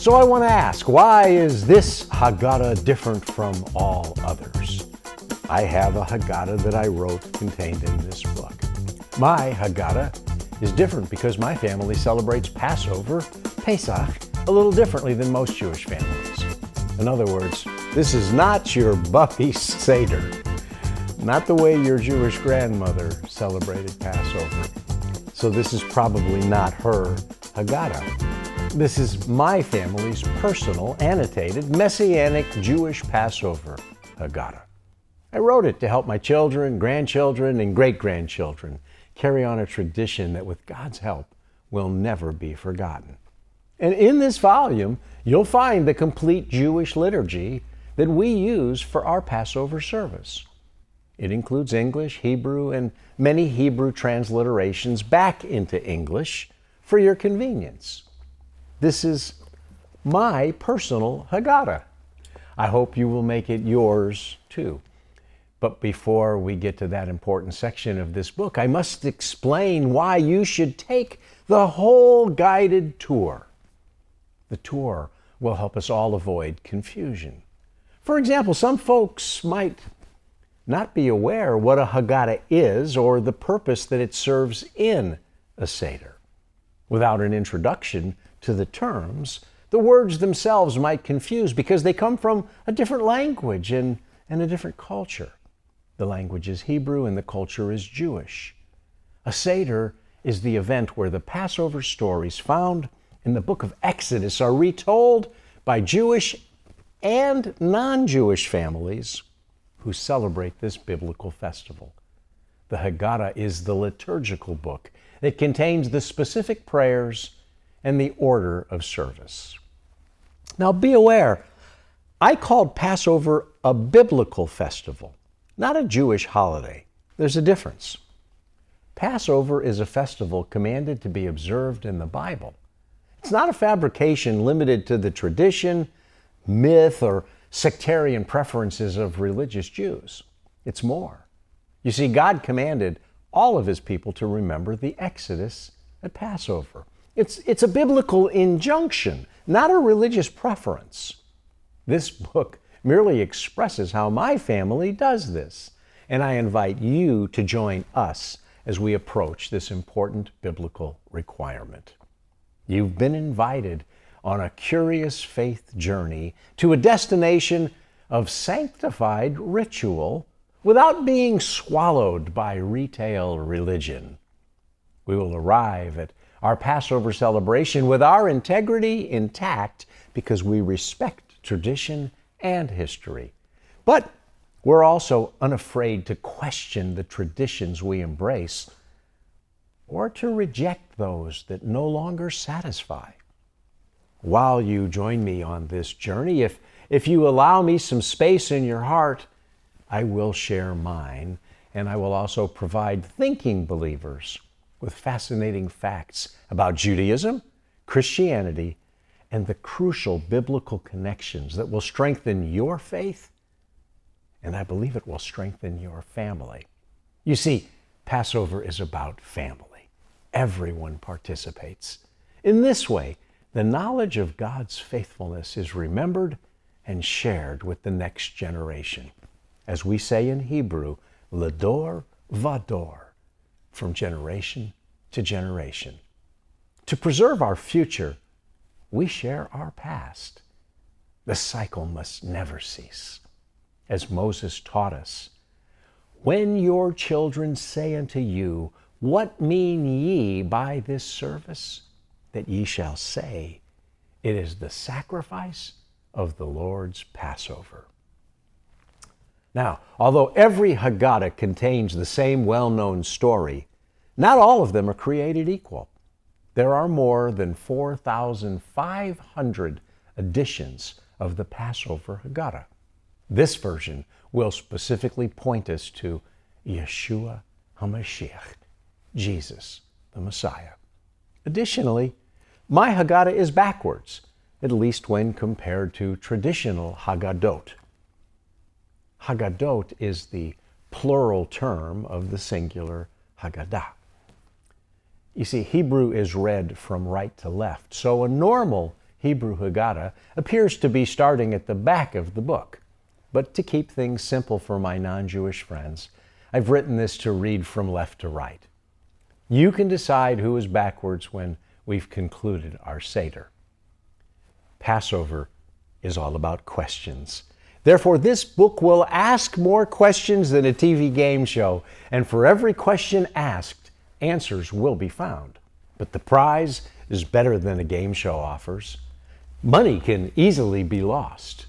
So I want to ask, why is this Haggadah different from all others? I have a Haggadah that I wrote contained in this book. My Haggadah is different because my family celebrates Passover, Pesach, a little differently than most Jewish families. In other words, this is not your Buffy Seder, not the way your Jewish grandmother celebrated Passover. So this is probably not her Haggadah. This is my family's personal, annotated, Messianic Jewish Passover Haggadah. I wrote it to help my children, grandchildren, and great-grandchildren carry on a tradition that, with God's help, will never be forgotten. And in this volume, you'll find the complete Jewish liturgy that we use for our Passover service. It includes English, Hebrew, and many Hebrew transliterations back into English for your convenience. This is my personal Haggadah. I hope you will make it yours too. But before we get to that important section of this book, I must explain why you should take the whole guided tour. The tour will help us all avoid confusion. For example, some folks might not be aware what a Haggadah is or the purpose that it serves in a Seder. Without an introduction to the terms, the words themselves might confuse because they come from a different language and a different culture. The language is Hebrew and the culture is Jewish. A Seder is the event where the Passover stories found in the book of Exodus are retold by Jewish and non-Jewish families who celebrate this biblical festival. The Haggadah is the liturgical book that contains the specific prayers and the order of service. Now be aware, I called Passover a biblical festival, not a Jewish holiday. There's a difference. Passover is a festival commanded to be observed in the Bible. It's not a fabrication limited to the tradition, myth, or sectarian preferences of religious Jews. It's more. You see, God commanded all of His people to remember the Exodus at Passover. It's a biblical injunction, not a religious preference. This book merely expresses how my family does this, and I invite you to join us as we approach this important biblical requirement. You've been invited on a curious faith journey to a destination of sanctified ritual without being swallowed by retail religion. We will arrive at our Passover celebration with our integrity intact because we respect tradition and history. But we're also unafraid to question the traditions we embrace or to reject those that no longer satisfy. While you join me on this journey, if you allow me some space in your heart, I will share mine, and I will also provide thinking believers with fascinating facts about Judaism, Christianity, and the crucial biblical connections that will strengthen your faith, and I believe it will strengthen your family. You see, Passover is about family. Everyone participates. In this way, the knowledge of God's faithfulness is remembered and shared with the next generation. As we say in Hebrew, Ledor Vador, from generation to generation. To preserve our future, we share our past. The cycle must never cease. As Moses taught us, when your children say unto you, what mean ye by this service? That ye shall say, it is the sacrifice of the Lord's Passover. Now, although every Haggadah contains the same well-known story, not all of them are created equal. There are more than 4,500 editions of the Passover Haggadah. This version will specifically point us to Yeshua HaMashiach, Jesus, the Messiah. Additionally, my Haggadah is backwards, at least when compared to traditional Haggadot. Haggadot is the plural term of the singular Haggadah. You see, Hebrew is read from right to left, so a normal Hebrew Haggadah appears to be starting at the back of the book. But to keep things simple for my non-Jewish friends, I've written this to read from left to right. You can decide who is backwards when we've concluded our Seder. Passover is all about questions. Therefore, this book will ask more questions than a TV game show, and for every question asked, answers will be found. But the prize is better than a game show offers. Money can easily be lost.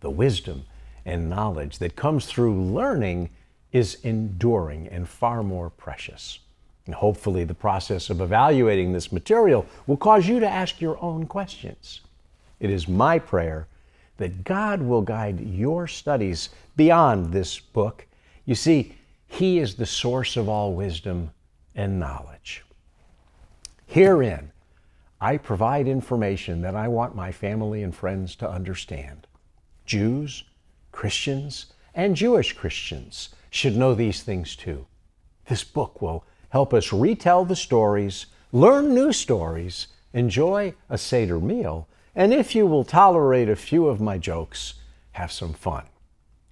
The wisdom and knowledge that comes through learning is enduring and far more precious. And hopefully the process of evaluating this material will cause you to ask your own questions. It is my prayer that God will guide your studies beyond this book. You see, He is the source of all wisdom and knowledge. Herein, I provide information that I want my family and friends to understand. Jews, Christians, and Jewish Christians should know these things too. This book will help us retell the stories, learn new stories, enjoy a Seder meal, and if you will tolerate a few of my jokes, have some fun.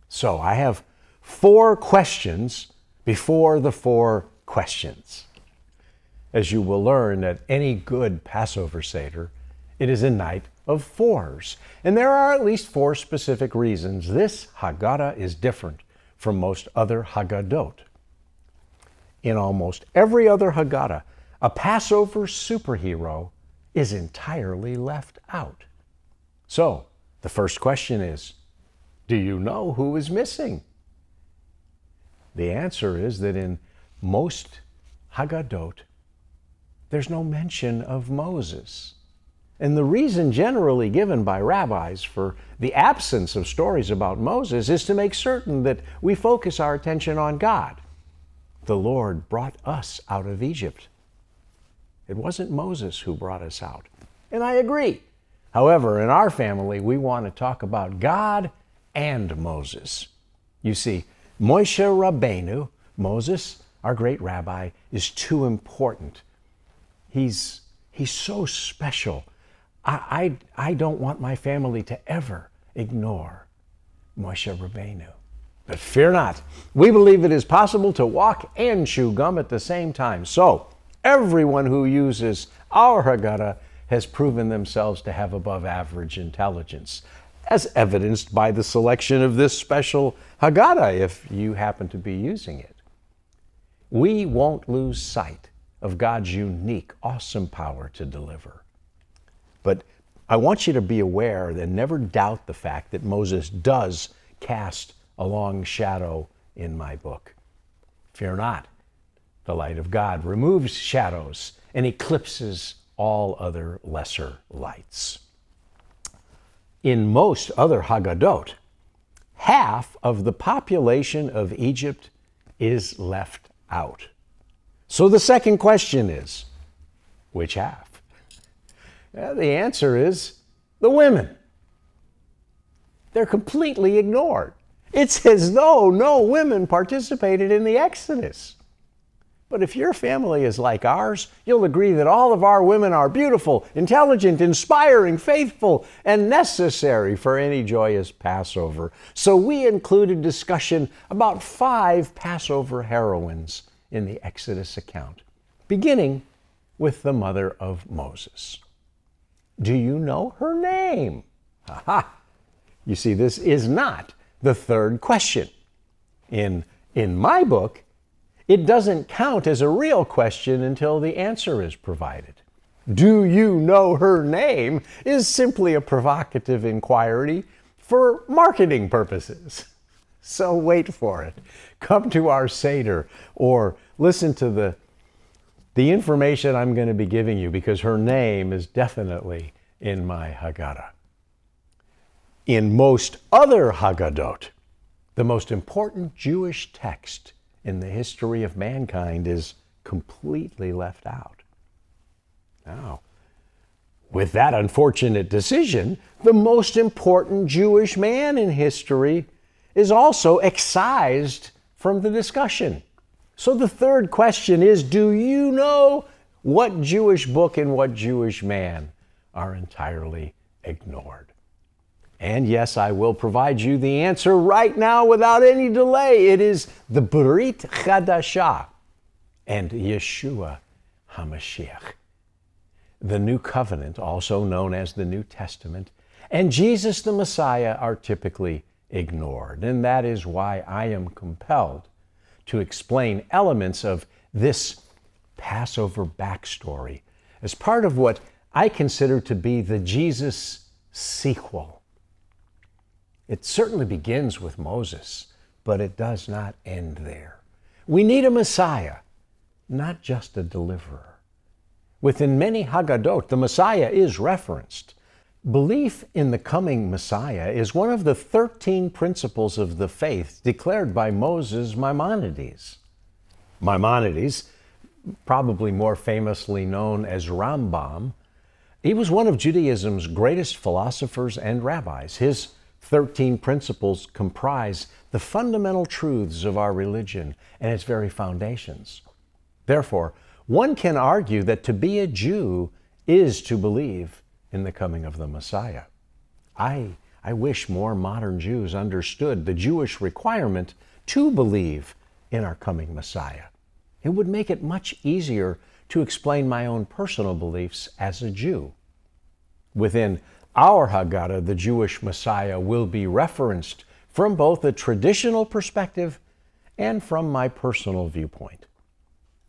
So I have 4 questions before the 4 questions. As you will learn at any good Passover Seder, it is a night of 4s. And there are at least 4 specific reasons this Haggadah is different from most other Haggadot. In almost every other Haggadah, a Passover superhero is entirely left out. So, the first question is, do you know who is missing? The answer is that in most Haggadot, there's no mention of Moses. And the reason generally given by rabbis for the absence of stories about Moses is to make certain that we focus our attention on God. The Lord brought us out of Egypt. It wasn't Moses who brought us out. And I agree. However, in our family, we want to talk about God and Moses. You see, Moshe Rabbeinu, Moses, our great rabbi, is too important. He's so special. I don't want my family to ever ignore Moshe Rabbeinu. But fear not. We believe it is possible to walk and chew gum at the same time. So, everyone who uses our Haggadah has proven themselves to have above average intelligence, as evidenced by the selection of this special Haggadah, if you happen to be using it. We won't lose sight of God's unique, awesome power to deliver. But I want you to be aware and never doubt the fact that Moses does cast a long shadow in my book. Fear not. The light of God removes shadows and eclipses all other lesser lights. In most other Haggadot, half of the population of Egypt is left out. So the second question is, which half? The answer is the women. They're completely ignored. It's as though no women participated in the Exodus. But if your family is like ours, you'll agree that all of our women are beautiful, intelligent, inspiring, faithful, and necessary for any joyous Passover. So we included discussion about 5 Passover heroines in the Exodus account, beginning with the mother of Moses. Do you know her name? Aha! You see, this is not the third question. In my book, it doesn't count as a real question until the answer is provided. Do you know her name is simply a provocative inquiry for marketing purposes. So wait for it. Come to our Seder or listen to the information I'm going to be giving you, because her name is definitely in my Haggadah. In most other Haggadot, the most important Jewish text in the history of mankind is completely left out. Now, with that unfortunate decision, the most important Jewish man in history is also excised from the discussion. So the third question is, do you know what Jewish book and what Jewish man are entirely ignored? And yes, I will provide you the answer right now without any delay. It is the Brit Chadashah and Yeshua HaMashiach. The New Covenant, also known as the New Testament, and Jesus the Messiah are typically ignored. And that is why I am compelled to explain elements of this Passover backstory as part of what I consider to be the Jesus sequel. It certainly begins with Moses, but it does not end there. We need a Messiah, not just a deliverer. Within many Haggadot, the Messiah is referenced. Belief in the coming Messiah is one of the 13 principles of the faith declared by Moses Maimonides. Maimonides, probably more famously known as Rambam, he was one of Judaism's greatest philosophers and rabbis. His 13 principles comprise the fundamental truths of our religion and its very foundations. Therefore, one can argue that to be a Jew is to believe in the coming of the Messiah. I wish more modern Jews understood the Jewish requirement to believe in our coming Messiah. It would make it much easier to explain my own personal beliefs as a Jew. Within our Haggadah, the Jewish Messiah will be referenced from both a traditional perspective and from my personal viewpoint.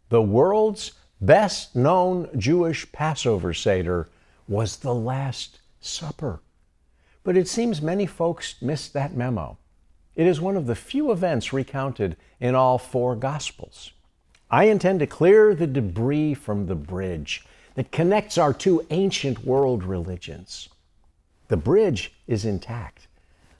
The world's best-known Jewish Passover Seder was the Last Supper. But it seems many folks missed that memo. It is one of the few events recounted in all four Gospels. I intend to clear the debris from the bridge that connects our two ancient world religions. The bridge is intact.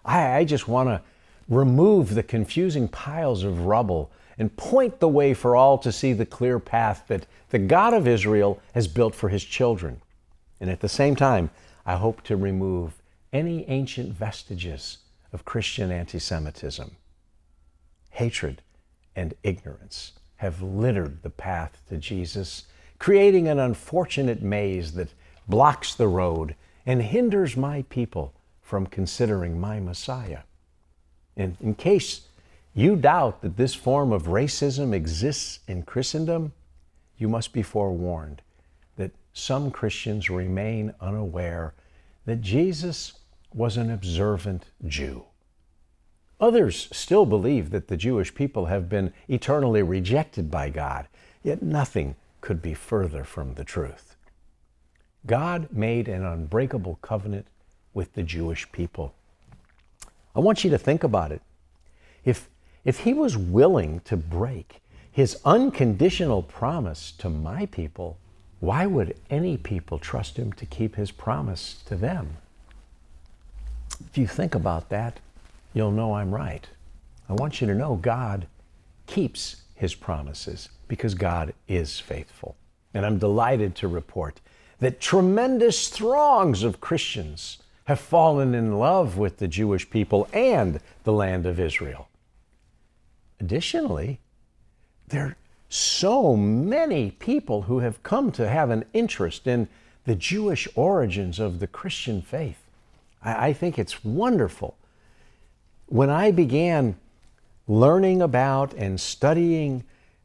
I just want to remove the confusing piles of rubble and point the way for all to see the clear path that the God of Israel has built for his children. And at the same time, I hope to remove any ancient vestiges of Christian anti-Semitism. Hatred and ignorance have littered the path to Jesus, creating an unfortunate maze that blocks the road and hinders my people from considering my Messiah. And in case you doubt that this form of racism exists in Christendom, you must be forewarned that some Christians remain unaware that Jesus was an observant Jew. Others still believe that the Jewish people have been eternally rejected by God, yet nothing could be further from the truth. God made an unbreakable covenant with the Jewish people. I want you to think about it. If he was willing to break his unconditional promise to my people, why would any people trust him to keep his promise to them? If you think about that, you'll know I'm right. I want you to know God keeps his promises because God is faithful. And I'm delighted to report that tremendous throngs of Christians have fallen in love with the Jewish people and the land of Israel. Additionally, there are so many people who have come to have an interest in the Jewish origins of the Christian faith. I think it's wonderful. When I began learning about and studying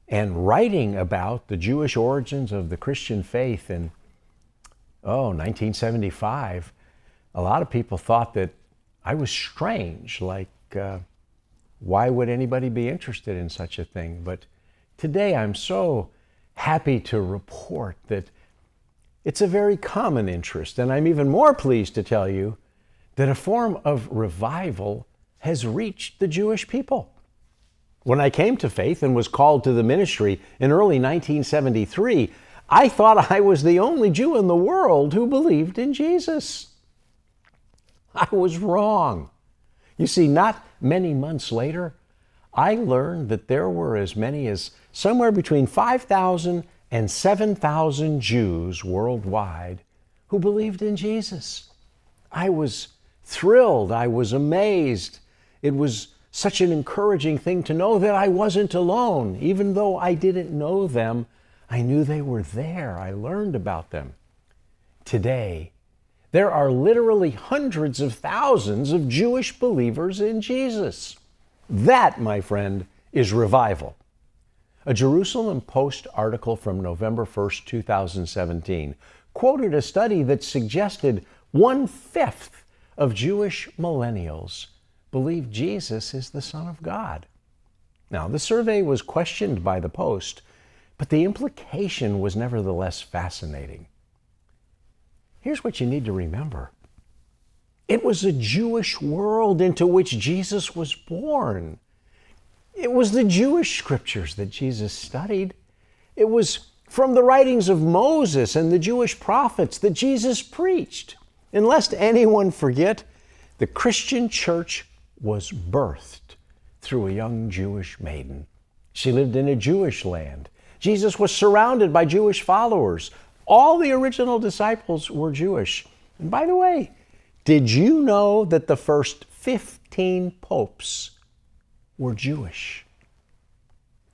and writing about the Jewish origins of the Christian faith in 1975, a lot of people thought that I was strange, like why would anybody be interested in such a thing? But today I'm so happy to report that it's a very common interest, and I'm even more pleased to tell you that a form of revival has reached the Jewish people. When I came to faith and was called to the ministry in early 1973, I thought I was the only Jew in the world who believed in Jesus. I was wrong. You see, not many months later, I learned that there were as many as somewhere between 5,000 and 7,000 Jews worldwide who believed in Jesus. I was thrilled. I was amazed. It was such an encouraging thing to know that I wasn't alone. Even though I didn't know them, I knew they were there. I learned about them. Today, There are literally hundreds of thousands of Jewish believers in Jesus. That, my friend, is revival. A Jerusalem Post article from November 1st, 2017, quoted a study that suggested 1/5 of Jewish millennials believe Jesus is the Son of God. Now, the survey was questioned by the Post, but the implication was nevertheless fascinating. Here's what you need to remember. It was a Jewish world into which Jesus was born. It was the Jewish scriptures that Jesus studied. It was from the writings of Moses and the Jewish prophets that Jesus preached. And lest anyone forget, the Christian church was birthed through a young Jewish maiden. She lived in a Jewish land. Jesus was surrounded by Jewish followers. All the original disciples were Jewish. And by the way, did you know that the first 15 popes were Jewish?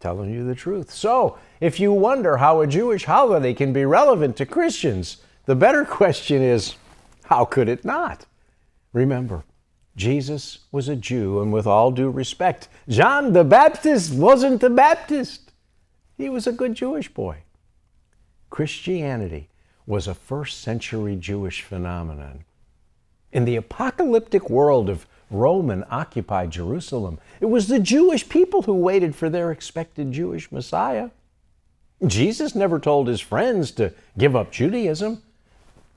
Telling you the truth. So, if you wonder how a Jewish holiday can be relevant to Christians, the better question is, how could it not? Remember, Jesus was a Jew, and with all due respect, John the Baptist wasn't the Baptist. He was a good Jewish boy. Christianity was a first-century Jewish phenomenon. In the apocalyptic world of Roman-occupied Jerusalem, it was the Jewish people who waited for their expected Jewish Messiah. Jesus never told his friends to give up Judaism.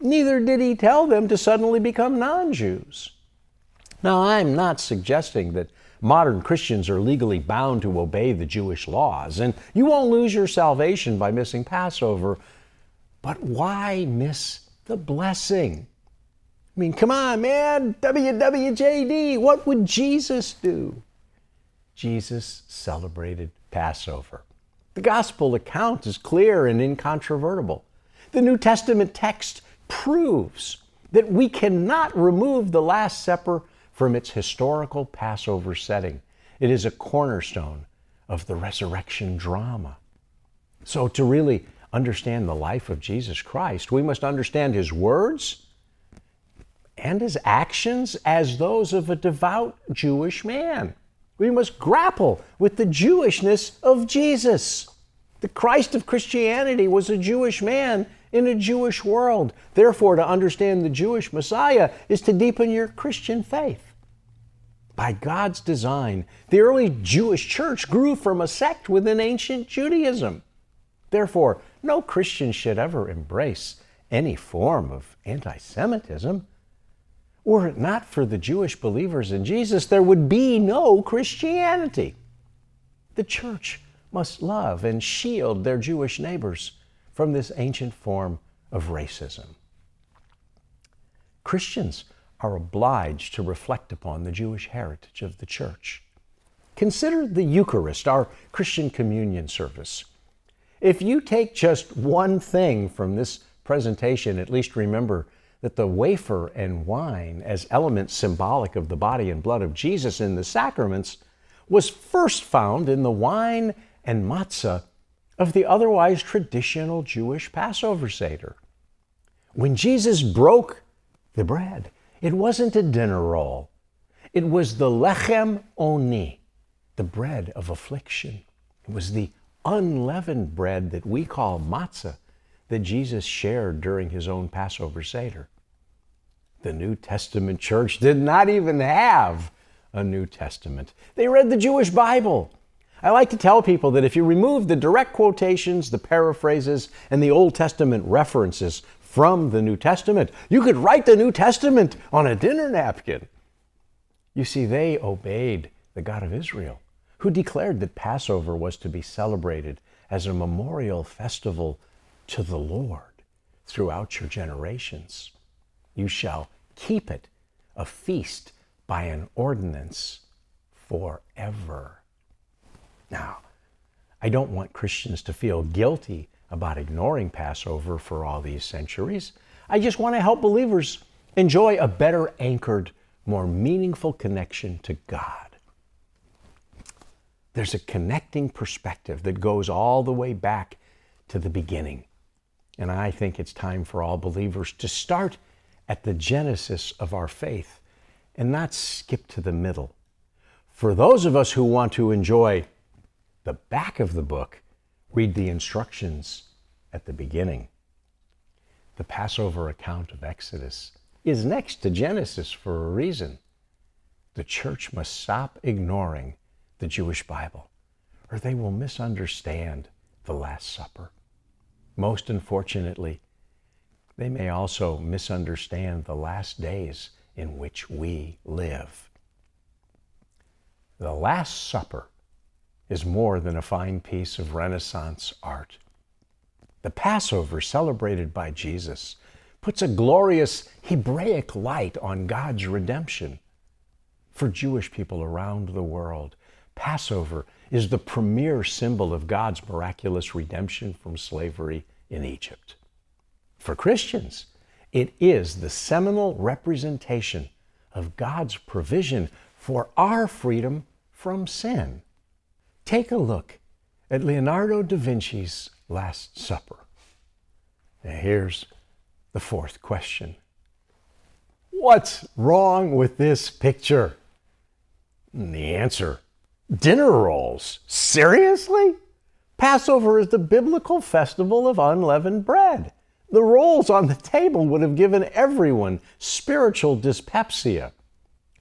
Neither did he tell them to suddenly become non-Jews. Now, I'm not suggesting that modern Christians are legally bound to obey the Jewish laws, and you won't lose your salvation by missing Passover. But why miss the blessing? I mean, come on, man, WWJD, what would Jesus do? Jesus celebrated Passover. The gospel account is clear and incontrovertible. The New Testament text proves that we cannot remove the Last Supper from its historical Passover setting. It is a cornerstone of the resurrection drama. So to really understand the life of Jesus Christ, we must understand his words and his actions as those of a devout Jewish man. We must grapple with the Jewishness of Jesus. The Christ of Christianity was a Jewish man in a Jewish world. Therefore, to understand the Jewish Messiah is to deepen your Christian faith. By God's design, the early Jewish church grew from a sect within ancient Judaism. Therefore, no Christian should ever embrace any form of anti-Semitism. Were it not for the Jewish believers in Jesus, there would be no Christianity. The church must love and shield their Jewish neighbors from this ancient form of racism. Christians are obliged to reflect upon the Jewish heritage of the church. Consider the Eucharist, our Christian communion service. If you take just one thing from this presentation, at least remember that the wafer and wine, as elements symbolic of the body and blood of Jesus in the sacraments, was first found in the wine and matzah of the otherwise traditional Jewish Passover Seder. When Jesus broke the bread, it wasn't a dinner roll. It was the lechem oni, the bread of affliction. It was the unleavened bread that we call matzah that Jesus shared during his own Passover Seder. The New Testament church did not even have a New Testament. They read the Jewish Bible. I like to tell people that if you remove the direct quotations, the paraphrases, and the Old Testament references from the New Testament, you could write the New Testament on a dinner napkin. You see, they obeyed the God of Israel, who declared that Passover was to be celebrated as a memorial festival to the Lord throughout your generations. You shall keep it a feast by an ordinance forever. Now, I don't want Christians to feel guilty about ignoring Passover for all these centuries. I just want to help believers enjoy a better anchored, more meaningful connection to God. There's a connecting perspective that goes all the way back to the beginning. And I think it's time for all believers to start at the genesis of our faith and not skip to the middle. For those of us who want to enjoy the back of the book, read the instructions at the beginning. The Passover account of Exodus is next to Genesis for a reason. The church must stop ignoring the Jewish Bible, or they will misunderstand the Last Supper. Most unfortunately, they may also misunderstand the last days in which we live. The Last Supper is more than a fine piece of Renaissance art. The Passover celebrated by Jesus puts a glorious Hebraic light on God's redemption. For Jewish people around the world, Passover is the premier symbol of God's miraculous redemption from slavery in Egypt. For Christians, it is the seminal representation of God's provision for our freedom from sin. Take a look at Leonardo Davinci's Last Supper. Now here's the fourth question. What's wrong with this picture? And the answer, dinner rolls. Seriously? Passover is the biblical festival of unleavened bread. The rolls on the table would have given everyone spiritual dyspepsia.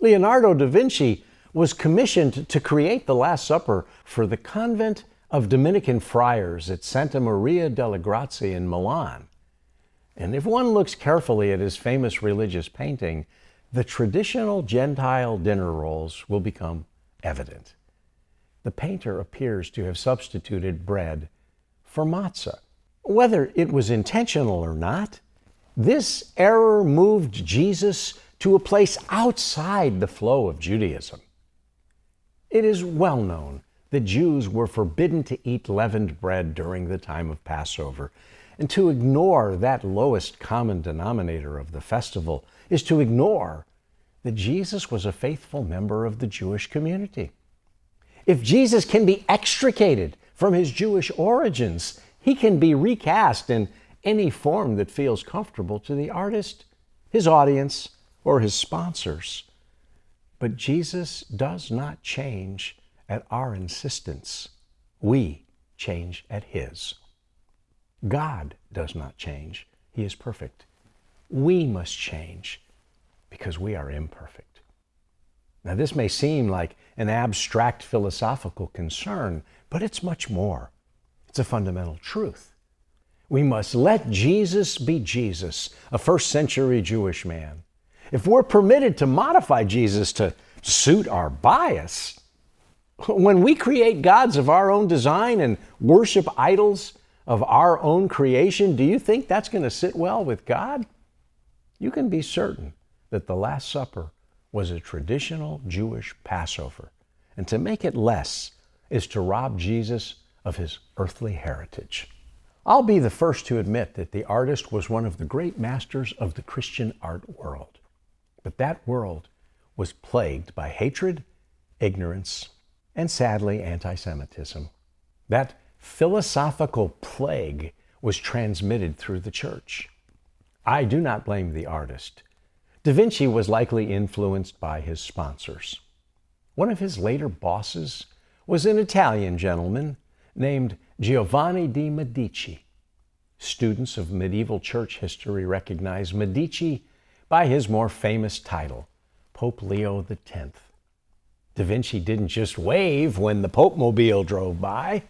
Leonardo da Vinci was commissioned to create the Last Supper for the convent of Dominican friars at Santa Maria delle Grazie in Milan. And if one looks carefully at his famous religious painting, the traditional Gentile dinner rolls will become evident. The painter appears to have substituted bread for matzah. Whether it was intentional or not, this error moved Jesus to a place outside the flow of Judaism. It is well known that Jews were forbidden to eat leavened bread during the time of Passover, and to ignore that lowest common denominator of the festival is to ignore that Jesus was a faithful member of the Jewish community. If Jesus can be extricated from his Jewish origins, he can be recast in any form that feels comfortable to the artist, his audience, or his sponsors. But Jesus does not change at our insistence. We change at his. God does not change. He is perfect. We must change because we are imperfect. Now, this may seem like an abstract philosophical concern, but it's much more. It's a fundamental truth. We must let Jesus be Jesus, a first-century Jewish man. If we're permitted to modify Jesus to suit our bias, when we create gods of our own design and worship idols of our own creation, do you think that's going to sit well with God? You can be certain that the Last Supper was a traditional Jewish Passover, and to make it less is to rob Jesus of his earthly heritage. I'll be the first to admit that the artist was one of the great masters of the Christian art world. But that world was plagued by hatred, ignorance, and sadly, anti-Semitism. That philosophical plague was transmitted through the church. I do not blame the artist. Da Vinci was likely influenced by his sponsors. One of his later bosses was an Italian gentleman named Giovanni de Medici. Students of medieval church history recognize Medici by his more famous title, Pope Leo X. Da Vinci didn't just wave when the Pope-mobile drove by.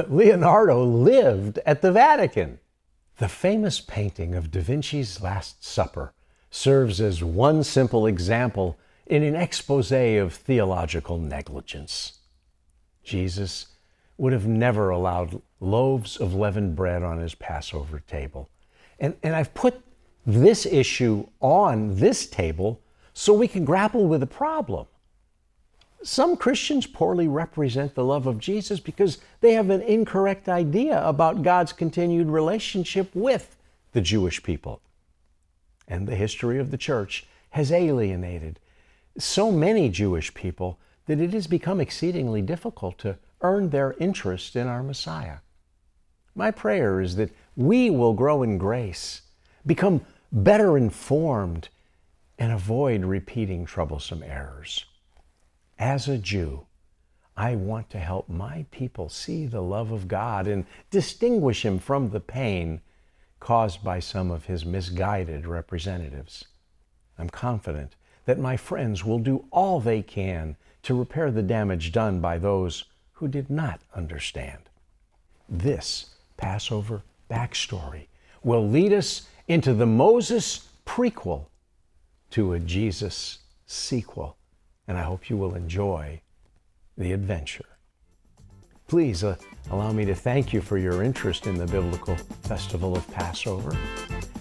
Leonardo lived at the Vatican. The famous painting of Da Vinci's Last Supper serves as one simple example in an expose of theological negligence. Jesus would have never allowed loaves of leavened bread on his Passover table. And I've put this issue on this table so we can grapple with the problem. Some Christians poorly represent the love of Jesus because they have an incorrect idea about God's continued relationship with the Jewish people. And the history of the church has alienated so many Jewish people that it has become exceedingly difficult to earn their interest in our Messiah. My prayer is that we will grow in grace, become better informed, and avoid repeating troublesome errors. As a Jew, I want to help my people see the love of God and distinguish Him from the pain caused by some of His misguided representatives. I'm confident that my friends will do all they can to repair the damage done by those who did not understand. This Passover Backstory will lead us into the Moses prequel to a Jesus sequel, and I hope you will enjoy the adventure. Please allow me to thank you for your interest in the biblical festival of Passover,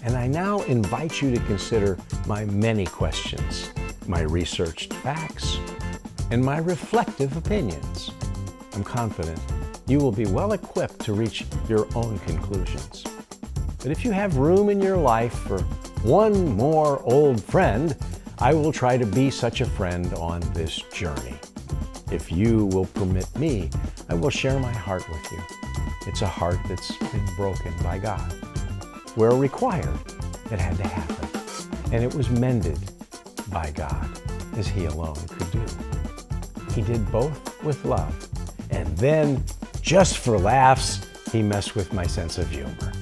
and I now invite you to consider my many questions, my researched facts, and my reflective opinions. I'm confident you will be well equipped to reach your own conclusions. But if you have room in your life for one more old friend, I will try to be such a friend on this journey. If you will permit me, I will share my heart with you. It's a heart that's been broken by God. Where required, it had to happen. And it was mended by God, as He alone could do. He did both with love. And then, just for laughs, He messed with my sense of humor.